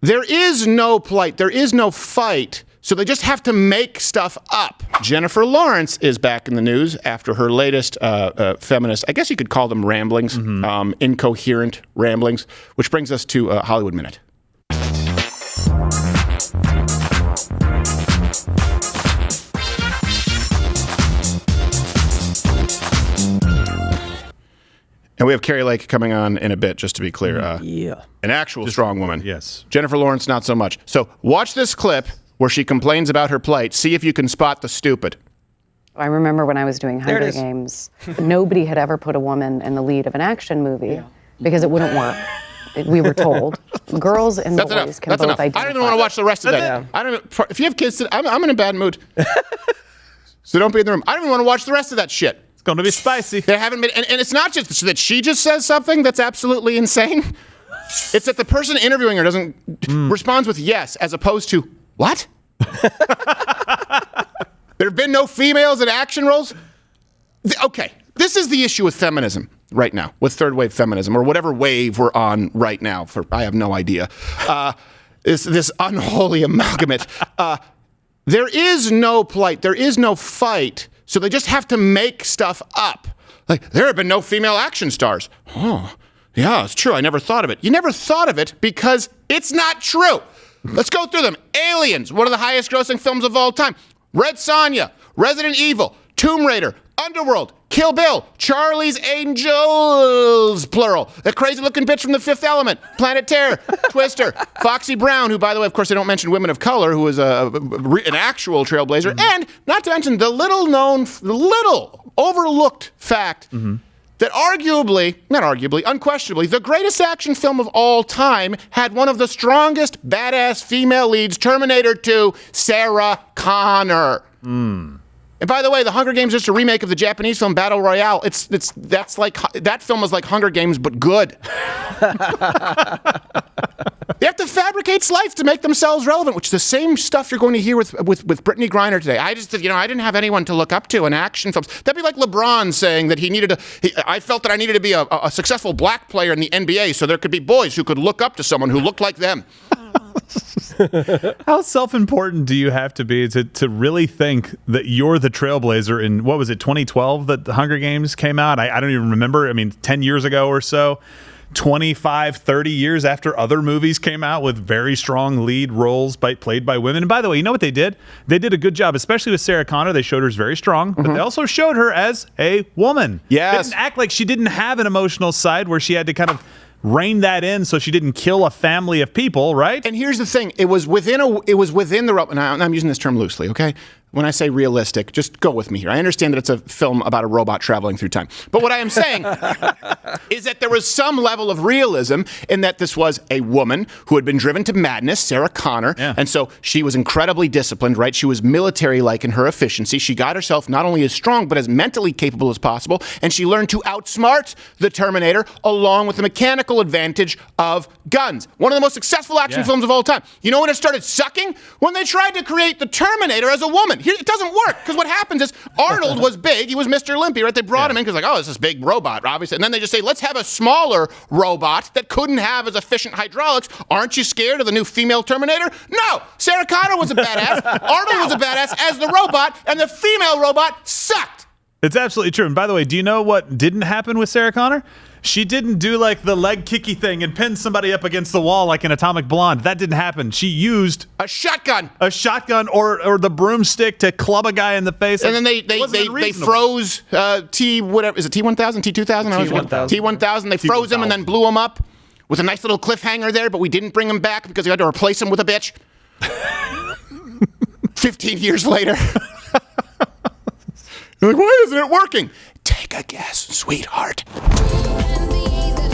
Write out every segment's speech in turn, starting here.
There is no plight. There is no fight. So they just have to make stuff up. Jennifer Lawrence is back in the news after her latest feminist, I guess you could call them ramblings, incoherent ramblings, which brings us to Hollywood Minute. And we have Carrie Lake coming on in a bit, just to be clear. Yeah. An actual strong woman. Yes. Jennifer Lawrence, not so much. So watch this clip where she complains about her plight. See if you can spot the stupid. I remember when I was doing Hunger Games, nobody had ever put a woman in the lead of an action movie because it wouldn't work. We were told girls and boys can both identify. I don't even want to watch the rest of that. Yeah. I don't. If you have kids, I'm in a bad mood. So don't be in the room. I don't even want to watch the rest of that shit. It's going to be spicy. They haven't been, and it's not just that she just says something that's absolutely insane. It's that the person interviewing her doesn't responds with yes, as opposed to what? There have been no females in action roles? Okay, this is the issue with feminism right now, with third wave feminism, or whatever wave we're on right now, I have no idea. This unholy amalgamate. There is no plight, there is no fight, so they just have to make stuff up. Like, there have been no female action stars. Oh, yeah, it's true, I never thought of it. You never thought of it because it's not true. Let's go through them. Aliens, one of the highest grossing films of all time. Red Sonja, Resident Evil, Tomb Raider, Underworld, Kill Bill, Charlie's Angels, plural. The crazy looking bitch from The Fifth Element, Planet Terror, Twister, Foxy Brown, who, by the way, of course, they don't mention women of color, who is an actual trailblazer. And not to mention the little overlooked fact that unquestionably, the greatest action film of all time had one of the strongest badass female leads, Terminator 2, Sarah Connor. And by the way, The Hunger Games is just a remake of the Japanese film Battle Royale. That film is like Hunger Games, but good. They have to fabricate slides to make themselves relevant, which is the same stuff you're going to hear with Brittany Griner today. I didn't have anyone to look up to in action films. That'd be like LeBron saying that I felt that I needed to be a successful black player in the NBA so there could be boys who could look up to someone who looked like them. How self-important do you have to be to really think that you're the trailblazer in, what was it, 2012 that the Hunger Games came out? I don't even remember. I mean, 10 years ago or so. 25, 30 years after other movies came out with very strong lead roles played by women. And by the way, you know what they did? They did a good job, especially with Sarah Connor. They showed her as very strong, but they also showed her as a woman. Yes. They didn't act like she didn't have an emotional side where she had to kind of rein that in so she didn't kill a family of people, right? And here's the thing. It was within the, and I'm using this term loosely, okay? When I say realistic, just go with me here. I understand that it's a film about a robot traveling through time. But what I am saying is that there was some level of realism in that this was a woman who had been driven to madness, Sarah Connor. Yeah. And so she was incredibly disciplined, right? She was military-like in her efficiency. She got herself not only as strong, but as mentally capable as possible. And she learned to outsmart the Terminator along with the mechanical advantage of guns. One of the most successful action films of all time. You know when it started sucking? When they tried to create the Terminator as a woman. It doesn't work, because what happens is Arnold was big. He was Mr. Olympia, right? They brought him in because it's this big robot, obviously. And then they just say, let's have a smaller robot that couldn't have as efficient hydraulics. Aren't you scared of the new female Terminator? No! Sarah Connor was a badass. Arnold was a badass as the robot, and the female robot sucked. It's absolutely true. And by the way, do you know what didn't happen with Sarah Connor? She didn't do like the leg kicky thing and pin somebody up against the wall like an Atomic Blonde. That didn't happen. She used a shotgun or the broomstick to club a guy in the face. And then they froze T1000, T2000, T1000. They froze him and then blew him up with a nice little cliffhanger there. But we didn't bring him back because we had to replace him with a bitch. 15 years later. You're like, why isn't it working? Take a guess, sweetheart.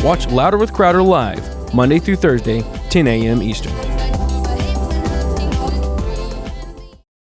Watch Louder with Crowder live, Monday through Thursday, 10 a.m. Eastern.